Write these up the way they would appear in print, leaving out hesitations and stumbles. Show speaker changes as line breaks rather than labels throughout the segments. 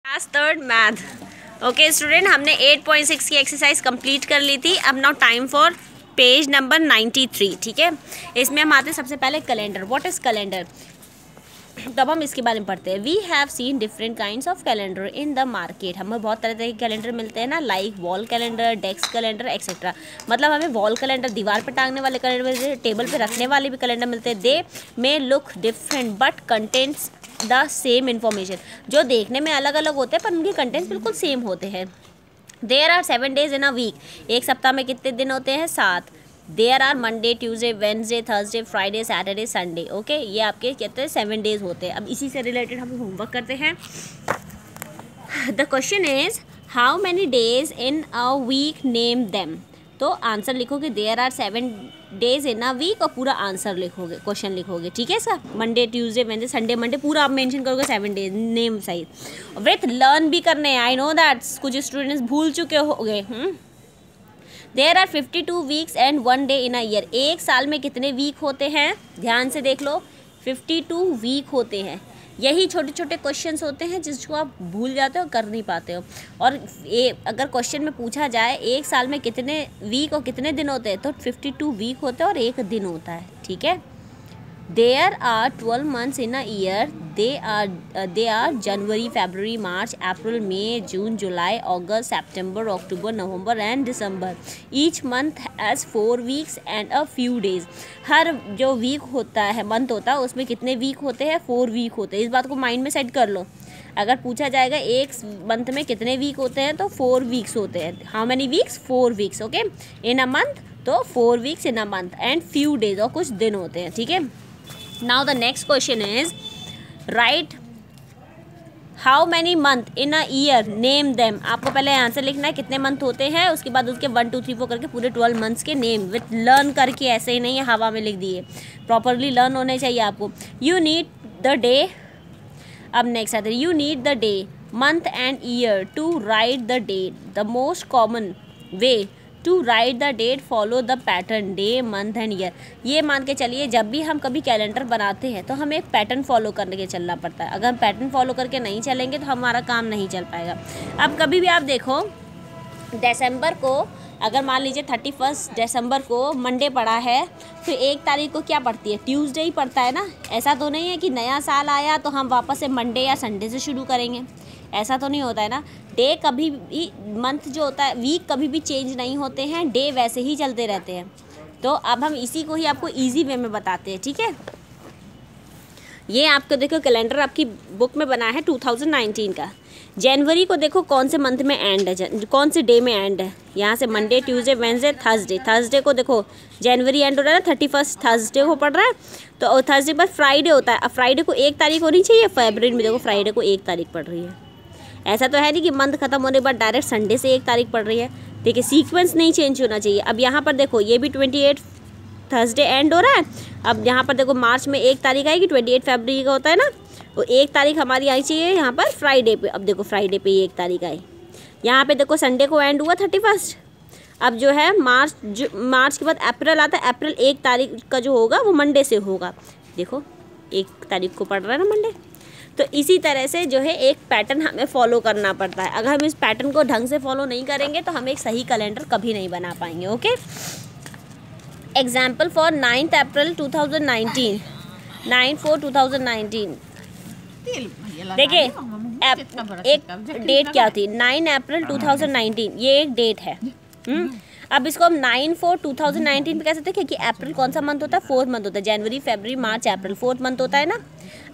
Class third math. Okay student, हमने 8.6 की exercise complete कर ली थी। अब now time for page number 93। ठीक है, इसमें हम आते हैं सबसे पहले कैलेंडर। What is calendar? तब हम इसके बारे में पढ़ते हैं। We have seen different kinds of calendar in the market. हमें बहुत तरह तरह के कैलेंडर मिलते हैं ना, like wall calendar, desk calendar etcetera. मतलब हमें वॉल कैलेंडर दीवार पर टांगने वाले कैलेंडर मिलते हैं, टेबल पे रखने वाले भी कैलेंडर मिलते हैं। They may look different but contents the same information. जो देखने में अलग अलग होते हैं पर उनके कंटेंट्स बिल्कुल सेम होते हैं। There are 7 days in a week. एक सप्ताह में कितने दिन होते हैं? 7। There are Monday, Tuesday, Wednesday, Thursday, Friday, Saturday, Sunday. Okay, ये आपके कहते हैं 7 डेज होते हैं। अब इसी से रिलेटेड हम होमवर्क करते हैं। The question is how many days in a week, name them. तो आंसर लिखोगे there are 7 days in a week और पूरा आंसर लिखोगे, क्वेश्चन लिखोगे। ठीक है sir, Monday, Tuesday, Wednesday, Sunday, Monday पूरा आप मेंशन करोगे 7 डेज, नेम सही। विथ लर्न भी करने हैं, आई नो दैट कुछ स्टूडेंट्स भूल चुके होंगे। There are 52 weeks and 1 day in a year. एक साल में कितने वीक होते हैं? ध्यान से देख लो, 52 वीक होते हैं। यही छोटे छोटे क्वेश्चंस होते हैं जिसको आप भूल जाते हो, कर नहीं पाते हो। और अगर क्वेश्चन में पूछा जाए एक साल में कितने वीक और कितने दिन होते हैं, तो 52 वीक होते हैं और एक दिन होता है। ठीक है। There are 12 months in a year. They are January, February, March, April, May, June, July, August, September, October, November and December. Each month has 4 weeks and a few days. हर जो वीक होता है, मंथ होता है, उसमें कितने week होते हैं? 4 वीक होते हैं। इस बात को माइंड में सेट कर लो। अगर पूछा जाएगा एक मंथ में कितने वीक होते हैं, तो 4 वीक्स होते हैं। How many weeks? 4 weeks. Okay, in a month, तो 4 weeks in a month and few days, और कुछ दिन होते हैं। ठीक है। Now the next question is write how many month in a year, name them। आपको पहले आंसर लिखना है कितने मंथ होते हैं, उसके बाद उसके 1 2 3 4 करके पूरे 12 मंथ्स के नेम विथ लर्न करके, ऐसे ही नहीं है हवा में लिख दिए, प्रॉपरली लर्न होने चाहिए आपको। You need the day. अब नेक्स्ट आते हैं, you need the day, month and year to write the date. The most common way to write the date follow the pattern day, month and year. ये मान के चलिए जब भी हम कभी कैलेंडर बनाते हैं तो हमें एक पैटर्न फॉलो करने के चलना पड़ता है। अगर हम पैटर्न फॉलो करके नहीं चलेंगे तो हमारा काम नहीं चल पाएगा। अब कभी भी आप देखो, दिसंबर को अगर मान लीजिए 31 दिसंबर को मंडे पड़ा है, तो 1 तारीख को क्या पड़ती है? ट्यूसडे ही पड़ता है ना। ऐसा तो नहीं है कि नया साल आया तो हम वापस से मंडे या संडे से शुरू करेंगे, ऐसा तो नहीं होता है ना। डे कभी भी, मंथ जो होता है, वीक कभी भी चेंज नहीं होते हैं, डे वैसे ही चलते रहते हैं। तो अब हम इसी को ही आपको इजी वे में बताते हैं। ठीक है, ये आपको देखो कैलेंडर आपकी बुक में बना है 2019 का। जनवरी को देखो कौन से मंथ में एंड है, कौन से डे में एंड है। यहाँ से Monday, Tuesday, Wednesday, Thursday. Thursday को देखो जनवरी एंड हो रहा है ना, 31 थर्सडे को पड़ रहा है, तो थर्सडे पर फ्राइडे होता है। अब फ्राइडे को 1 तारीख होनी चाहिए, फरवरी में देखो फ्राइडे को 1 तारीख पड़ रही है। ऐसा तो है नहीं कि मंथ खत्म होने के बाद डायरेक्ट संडे से 1 तारीख पड़ रही है। देखिए सीक्वेंस नहीं चेंज होना चाहिए। अब यहाँ पर देखो ये भी 28 थर्सडे एंड हो रहा है। अब यहाँ पर देखो मार्च में 1 तारीख आएगी, 28 फरवरी का होता है ना, वो 1 तारीख हमारी आई चाहिए यहाँ पर फ्राइडे पे। अब देखो फ्राइडे पे 1 तारीख आई। यहाँ पे देखो संडे को एंड हुआ 31। अब जो है मार्च के बाद अप्रैल आता है, अप्रैल 1 तारीख का जो होगा वो मंडे से होगा। देखो 1 तारीख को पड़ रहा है ना मंडे। तो इसी तरह से जो है एक पैटर्न हमें फॉलो करना पड़ता है। अगर हम इस पैटर्न को ढंग से फॉलो नहीं करेंगे तो हम एक सही कैलेंडर कभी नहीं बना पाएंगे। ओके, एग्जाम्पल फॉर 9 अप्रैल 2019, 9/4/2019। देखिए एक डेट क्या थी, 9 अप्रैल 2019, ये एक डेट है। अब इसको हम 9/4/2019 पे कह सकते हैं, क्योंकि अप्रैल कौन सा मंथ होता है? 4th मंथ होता है। जनवरी, फरवरी, मार्च, अप्रैल 4th मंथ होता है ना।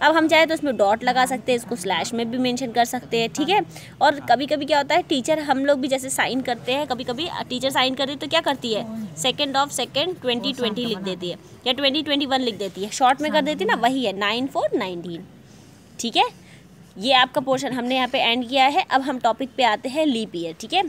अब हम चाहे तो इसमें डॉट लगा सकते हैं, इसको स्लैश में भी मेंशन कर सकते हैं। ठीक है। और कभी कभी क्या होता है, टीचर हम लोग भी जैसे साइन करते हैं, कभी कभी टीचर साइन करती है तो क्या करती है, 2 of 2 2020 लिख देती है, या 2021 लिख देती है, शॉर्ट में कर देती है ना, वही है 9/4/19। ठीक है, ये आपका पोर्शन हमने यहाँ पे एंड किया है। अब हम टॉपिक पे आते हैं लीप ईयर। ठीक है।